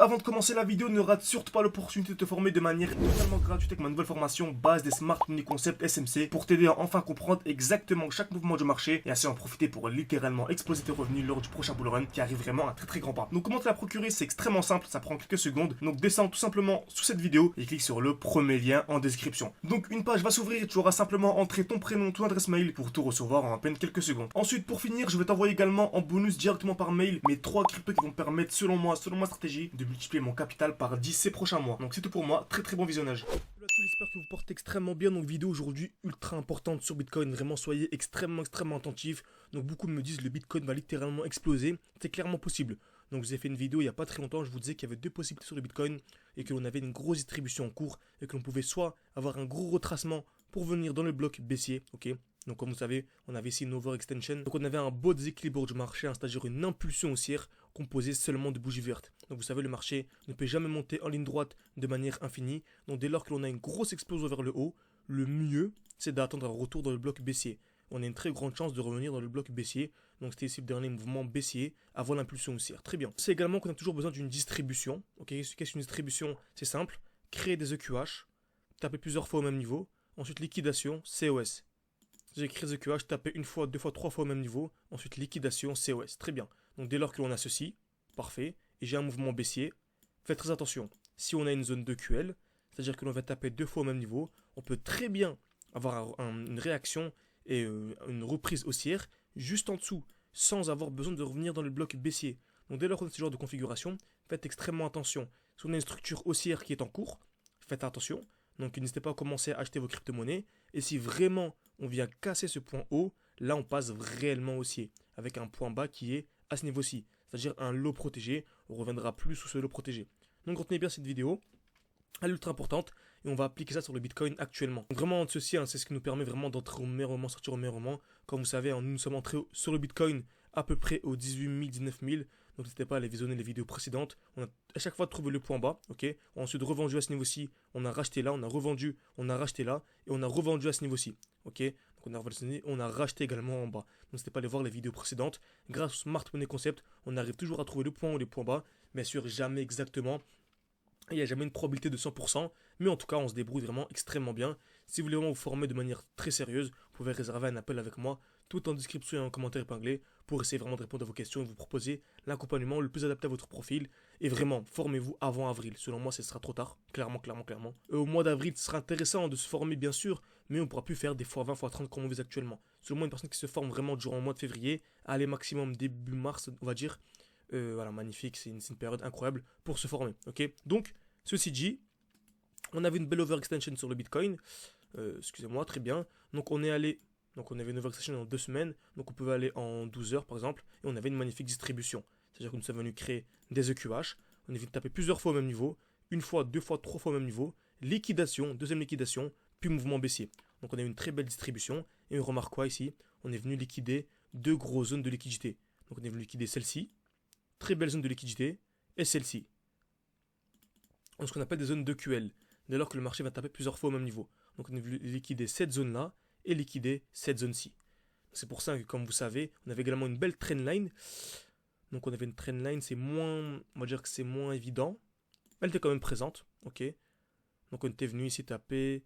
avant de commencer la vidéo, ne rate surtout pas l'opportunité de te former de manière totalement gratuite avec ma nouvelle formation base des Smart Money Concept SMC pour t'aider à enfin comprendre exactement chaque mouvement du marché et ainsi en profiter pour littéralement exploser tes revenus lors du prochain bull run qui arrive vraiment à très grand pas. Donc comment te la procurer, c'est extrêmement simple, ça prend quelques secondes. Donc descends tout simplement sous cette vidéo et clique sur le premier lien en description. Donc une page va s'ouvrir et tu auras simplement entré ton prénom, ton adresse mail pour tout recevoir en à peine quelques secondes. Ensuite, pour finir, je vais t'envoyer également en bonus directement par mail mes 3 cryptos qui vont me permettre selon moi, selon ma stratégie, de multiplier mon capital par 10 ces prochains mois. Donc c'est tout pour moi, très bon visionnage. Salut à tous, j'espère que vous portez extrêmement bien. Donc vidéo aujourd'hui ultra importante sur Bitcoin, vraiment soyez extrêmement attentifs. Donc beaucoup me disent le Bitcoin va littéralement exploser, c'est clairement possible. Donc je vous ai fait une vidéo il n'y a pas très longtemps, je vous disais qu'il y avait deux possibilités sur le Bitcoin et que l'on avait une grosse distribution en cours et que l'on pouvait soit avoir un gros retracement pour venir dans le bloc baissier, ok. Donc comme vous savez, on avait ici une overextension. Donc on avait un beau déséquilibre du marché, c'est-à-dire une impulsion haussière composée seulement de bougies vertes. Donc vous savez, le marché ne peut jamais monter en ligne droite de manière infinie. Donc dès lors que l'on a une grosse explosion vers le haut, le mieux, c'est d'attendre un retour dans le bloc baissier. On a une très grande chance de revenir dans le bloc baissier. Donc c'était ici le dernier mouvement baissier avant l'impulsion haussière. Très bien. C'est également qu'on a toujours besoin d'une distribution. Ok, qu'est-ce qu'une distribution? C'est simple. Créer des EQH, taper plusieurs fois au même niveau. Ensuite liquidation, COS. J'ai créé des EQH, taper une fois, deux fois, trois fois au même niveau. Ensuite liquidation, COS. Très bien. Donc dès lors que l'on a ceci, parfait. Et j'ai un mouvement baissier. Faites très attention. Si on a une zone de QL, c'est-à-dire que l'on va taper deux fois au même niveau, on peut très bien avoir une réaction et une reprise haussière juste en dessous, sans avoir besoin de revenir dans le bloc baissier. Donc dès lors qu'on a ce genre de configuration, faites extrêmement attention. Si on a une structure haussière qui est en cours, faites attention. Donc n'hésitez pas à commencer à acheter vos crypto-monnaies. Et si vraiment on vient casser ce point haut, là on passe réellement haussier, avec un point bas qui est à ce niveau-ci, c'est-à-dire un lot protégé. On reviendra plus sous ce lot protégé. Donc retenez bien cette vidéo, elle est ultra importante et on va appliquer ça sur le Bitcoin actuellement. Donc vraiment ceci, c'est ce qui nous permet vraiment d'entrer au meilleur moment, sortir au meilleur moment. Comme vous savez, nous sommes entrés sur le Bitcoin à peu près aux 18 000, 19 000. Donc n'hésitez pas à aller visionner les vidéos précédentes. On a à chaque fois trouvé le point bas, ok. On a ensuite revendu à ce niveau-ci, on a racheté là, on a revendu, on a racheté là, et on a revendu à ce niveau-ci, ok. Donc on a racheté également en bas. Donc n'hésitez pas à aller voir les vidéos précédentes. Grâce au Smart Money Concept, on arrive toujours à trouver le point ou les points bas, bien sûr jamais exactement. Il n'y a jamais une probabilité de 100%, mais en tout cas, on se débrouille vraiment extrêmement bien. Si vous voulez vraiment vous former de manière très sérieuse, vous pouvez réserver un appel avec moi, tout en description et en commentaire épinglé, pour essayer vraiment de répondre à vos questions et vous proposer l'accompagnement le plus adapté à votre profil. Et vraiment, formez-vous avant avril. Selon moi, ce sera trop tard, clairement. Au mois d'avril, ce sera intéressant de se former, bien sûr, mais on ne pourra plus faire des x20, x30 comme on veut actuellement. Selon moi, une personne qui se forme vraiment durant le mois de février, allez maximum début mars, on va dire. Voilà, magnifique, c'est une période incroyable pour se former, ok. Donc, ceci dit, on avait une belle overextension sur le Bitcoin, excusez-moi, très bien. Donc on avait une overextension en 2 semaines, donc on pouvait aller en 12 heures par exemple, et on avait une magnifique distribution. C'est-à-dire que nous sommes venus créer des EQH, on est venu taper plusieurs fois au même niveau, une fois, deux fois, trois fois au même niveau, liquidation, deuxième liquidation, puis mouvement baissier. Donc on a eu une très belle distribution, et on remarque quoi ici? On est venu liquider deux grosses zones de liquidité. Donc on est venu liquider celle-ci, très belle zone de liquidité, et celle-ci. Ce qu'on appelle des zones de QL, dès lors que le marché va taper plusieurs fois au même niveau. Donc on a vu liquider cette zone-là et liquider cette zone-ci. C'est pour ça que, comme vous savez, on avait également une belle trendline. Donc on avait une trendline, c'est moins, on va dire que c'est moins évident. Elle était quand même présente, ok. Donc on était venu ici taper,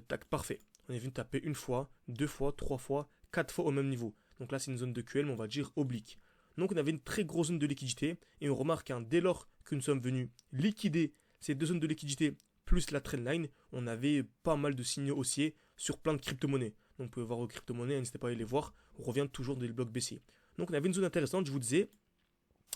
tac, parfait. On est venu taper une fois, deux fois, trois fois, quatre fois au même niveau. Donc là c'est une zone de QL, mais on va dire oblique. Donc on avait une très grosse zone de liquidité et on remarque dès lors que nous sommes venus liquider ces deux zones de liquidité plus la trendline, on avait pas mal de signaux haussiers sur plein de crypto-monnaies. Donc vous pouvez voir vos crypto-monnaies, n'hésitez pas à aller les voir, on revient toujours dans le bloc baissier. Donc on avait une zone intéressante, je vous disais,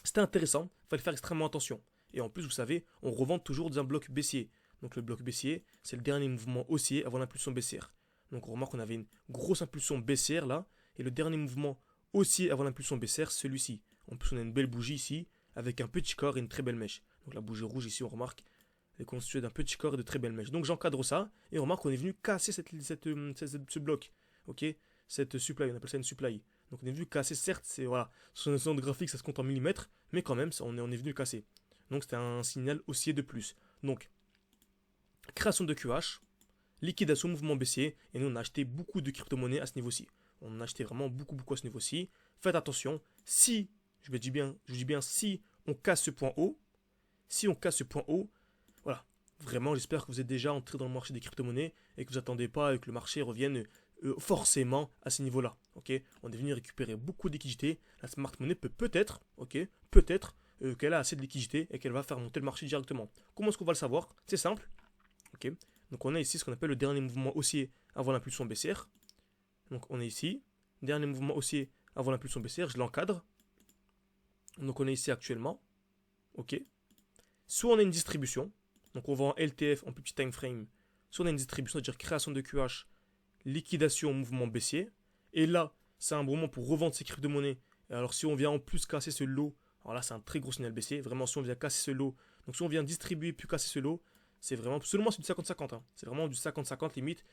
c'était intéressant, il fallait faire extrêmement attention. Et en plus, vous savez, on revend toujours dans un bloc baissier. Donc le bloc baissier, c'est le dernier mouvement haussier avant l'impulsion baissière. Donc on remarque qu'on avait une grosse impulsion baissière là, et le dernier mouvement haussier avant l'impulsion baissière, celui-ci. En plus, on a une belle bougie ici, avec un petit corps et une très belle mèche. Donc la bougie rouge ici, on remarque, elle est constituée d'un petit corps et de très belles mèches. Donc j'encadre ça, et on remarque qu'on est venu casser ce bloc. Ok, cette supply, on appelle ça une supply. Donc on est venu casser, certes, c'est voilà, sur une zone graphique, ça se compte en millimètres, mais quand même, on est venu casser. Donc c'était un signal haussier de plus. Donc, création de QH, liquidation, mouvement baissier, et nous on a acheté beaucoup de crypto-monnaies à ce niveau-ci. On a acheté vraiment beaucoup à ce niveau-ci. Faites attention, si, je dis bien, si on casse ce point haut, Si on casse ce point haut, voilà, vraiment, j'espère que vous êtes déjà entré dans le marché des crypto-monnaies et que vous n'attendez pas que le marché revienne forcément à ce niveau-là. Ok, on est venu récupérer beaucoup de liquidités. La smart money peut-être, ok, peut-être qu'elle a assez de liquidités et qu'elle va faire monter le marché directement. Comment est-ce qu'on va le savoir? C'est simple. Ok, donc on a ici ce qu'on appelle le dernier mouvement haussier avant l'impulsion baissière. Donc on est ici, dernier mouvement haussier avant l'impulsion baissière, je l'encadre. Donc on est ici actuellement. Ok. Soit on a une distribution, donc on va en LTF en plus petit time frame. Soit on a une distribution, c'est-à-dire création de QH, liquidation, mouvement baissier. Et là, c'est un bon moment pour revendre ces crypto-monnaies. Et alors si on vient en plus casser ce lot, alors là c'est un très gros signal baissier. Vraiment si on vient casser ce lot, donc si on vient distribuer puis casser ce lot, c'est vraiment, seulement c'est du 50-50. Hein. C'est vraiment du 50-50 limite.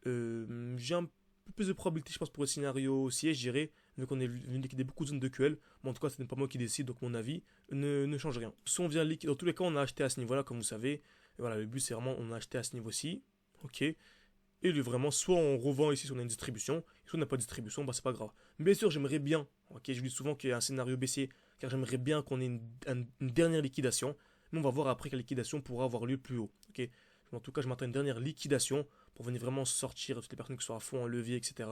J'ai un peu plus de probabilité je pense pour le scénario haussier, je dirais, vu qu'on est venu liquider beaucoup de zones de QL. Mais en tout cas ce n'est pas moi qui décide, donc mon avis ne change rien. Si on vient liquider, dans tous les cas on a acheté à ce niveau-là comme vous savez. Et voilà, le but c'est vraiment on a acheté à ce niveau-ci. Ok. Et vraiment, soit on revend ici si on a une distribution, soit on n'a pas de distribution, bah c'est pas grave. Bien sûr, j'aimerais bien, ok, je dis souvent qu'il y a un scénario baissier, car j'aimerais bien qu'on ait une dernière liquidation, mais on va voir après que la liquidation pourra avoir lieu plus haut, ok. En tout cas, je m'attends à une dernière liquidation pour venir vraiment sortir toutes les personnes qui sont à fond en levier, etc.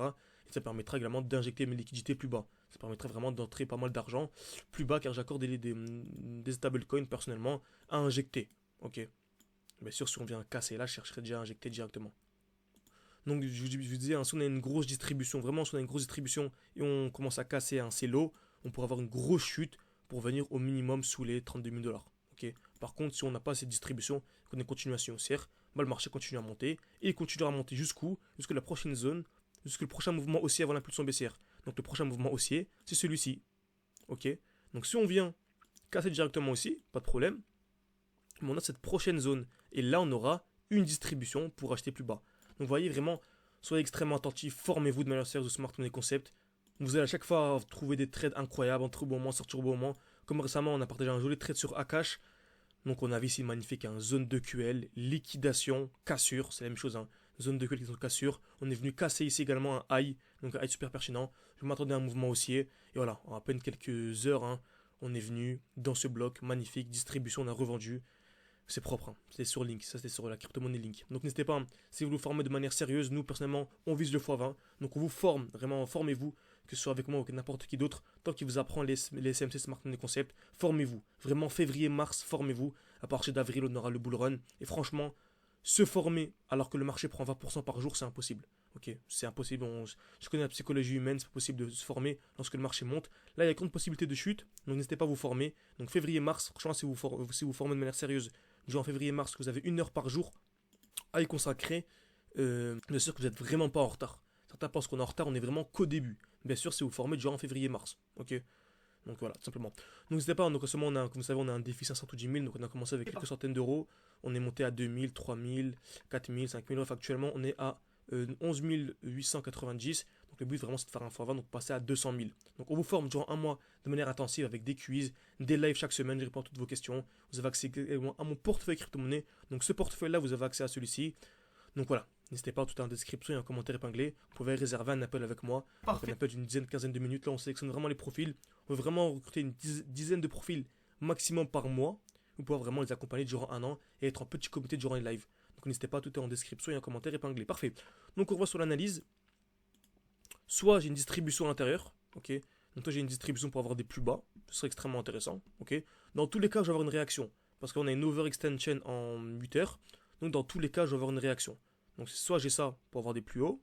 Et ça permettra également d'injecter mes liquidités plus bas. Ça permettrait vraiment d'entrer pas mal d'argent plus bas, car j'accorde des stablecoins personnellement à injecter, ok. Bien sûr, si on vient casser là, je chercherai déjà à injecter directement. Donc je vous disais, hein, si on a une grosse distribution, vraiment si on a une grosse distribution et on commence à casser un CELO, on pourrait avoir une grosse chute pour venir au minimum sous les 32 000 $. Okay. Par contre, si on n'a pas cette distribution, qu'on est continuation haussière, bah, le marché continue à monter et il continuera à monter jusqu'où? Jusqu'à la prochaine zone, jusqu'à le prochain mouvement haussier avant l'impulsion baissière. Donc le prochain mouvement haussier, c'est celui-ci. Ok. Donc si on vient casser directement aussi, pas de problème. Mais on a cette prochaine zone et là on aura une distribution pour acheter plus bas. Donc vous voyez vraiment, soyez extrêmement attentifs, formez-vous de manière sérieuse au Smart Money Concept. Vous allez à chaque fois trouver des trades incroyables, entrer au bon moment, sortir au bon moment. Comme récemment, on a partagé un joli trade sur Akash. Donc on avait ici magnifique un zone de QL, liquidation, cassure, c'est la même chose. Hein. Zone de QL, liquidation, cassure. On est venu casser ici également un high, donc un high super pertinent. Je m'attendais à un mouvement haussier. Et voilà, en à peine quelques heures, hein, on est venu dans ce bloc magnifique, distribution, on a revendu. C'est propre, hein. C'est sur Link, ça c'était sur la crypto-monnaie Link. Donc n'hésitez pas, hein, si vous vous formez de manière sérieuse, nous personnellement, on vise le x20. Donc on vous forme, vraiment formez-vous, que ce soit avec moi ou avec n'importe qui d'autre, tant qu'il vous apprend les SMC Smart Money Concept, formez-vous. Vraiment février-mars, formez-vous. À partir d'avril, on aura le bull run. Et franchement, se former alors que le marché prend 20% par jour, c'est impossible. Ok, c'est impossible. Je connais la psychologie humaine, c'est pas possible de se former lorsque le marché monte. Là, il y a grande possibilité de chute, donc n'hésitez pas à vous former. Donc février-mars, franchement, si vous formez de manière sérieuse, genre en février-mars, que vous avez 1 heure par jour à y consacrer, bien sûr que vous n'êtes vraiment pas en retard. Certains pensent qu'on est en retard, on est vraiment qu'au début. Bien sûr, si vous formez genre en février-mars. Ok. Donc voilà, tout simplement. Donc n'hésitez pas, donc récemment, comme vous savez, on a un défi 500 ou 10 000, donc on a commencé avec quelques centaines d'euros. On est monté à 2 000, 3 000, 4 000, 5 000. Bref, actuellement, on est à 11 890. Donc le but vraiment c'est de faire un x20, donc passer à 200 000. Donc on vous forme durant un mois de manière intensive avec des quiz, des lives chaque semaine, je réponds à toutes vos questions. Vous avez accès à mon portefeuille crypto-monnaie. Donc ce portefeuille-là, vous avez accès à celui-ci. Donc voilà, n'hésitez pas, tout en description et en commentaire épinglé. Vous pouvez réserver un appel avec moi. Un appel d'une dizaine, quinzaine de minutes. Là, on sélectionne vraiment les profils. On veut vraiment recruter une dizaine de profils maximum par mois. Vous pouvez vraiment les accompagner durant un an et être en petit comité durant les lives. Donc n'hésitez pas, tout est en description et en commentaire épinglé. Parfait. Donc on voit sur l'analyse. Soit j'ai une distribution à l'intérieur. Ok. Donc toi j'ai une distribution pour avoir des plus bas. Ce serait extrêmement intéressant. Ok. Dans tous les cas, je vais avoir une réaction. Parce qu'on a une overextension en 8 heures. Donc dans tous les cas, je vais avoir une réaction. Donc soit j'ai ça pour avoir des plus hauts.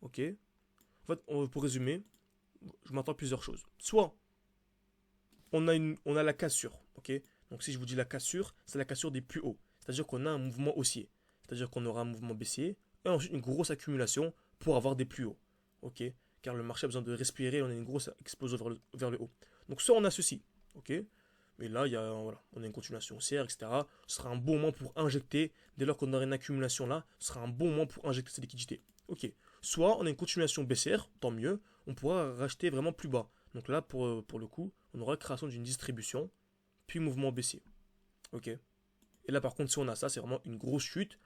Ok. En fait, pour résumer, je m'attends à plusieurs choses. Soit on a la cassure. Ok. Donc si je vous dis la cassure, c'est la cassure des plus hauts. C'est-à-dire qu'on a un mouvement haussier. C'est-à-dire qu'on aura un mouvement baissier. Et ensuite une grosse accumulation pour avoir des plus hauts. Ok. Car le marché a besoin de respirer. On a une grosse explosion vers le haut. Donc soit on a ceci. Ok. Mais là, voilà, on a une continuation haussière, etc. Ce sera un bon moment pour injecter. Dès lors qu'on aura une accumulation là, ce sera un bon moment pour injecter ces liquidités. Ok. Soit on a une continuation baissière, tant mieux. On pourra racheter vraiment plus bas. Donc là, pour le coup, on aura la création d'une distribution, puis mouvement baissier. Ok. Et là, par contre, si on a ça, c'est vraiment une grosse chute.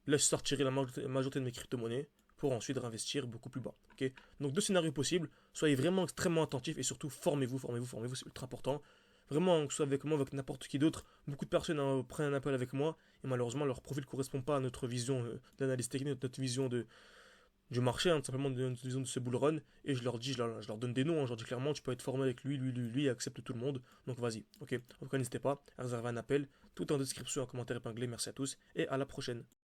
Là, je sortirai la majorité de mes crypto-monnaies pour ensuite réinvestir beaucoup plus bas. Ok. Donc deux scénarios possibles. Soyez vraiment extrêmement attentifs et surtout formez-vous, c'est ultra important. Vraiment, que ce soit avec moi, avec n'importe qui d'autre, beaucoup de personnes prennent un appel avec moi et malheureusement leur profil ne correspond pas à notre vision d'analyse technique, notre vision du marché, hein, tout simplement de notre vision de ce bull run. Et je leur dis, je leur donne des noms, hein, je leur dis clairement, tu peux être formé avec lui, accepte tout le monde. Donc vas-y, ok. En tout cas, n'hésitez pas à réserver un appel, tout en description, en commentaire épinglé. Merci à tous et à la prochaine.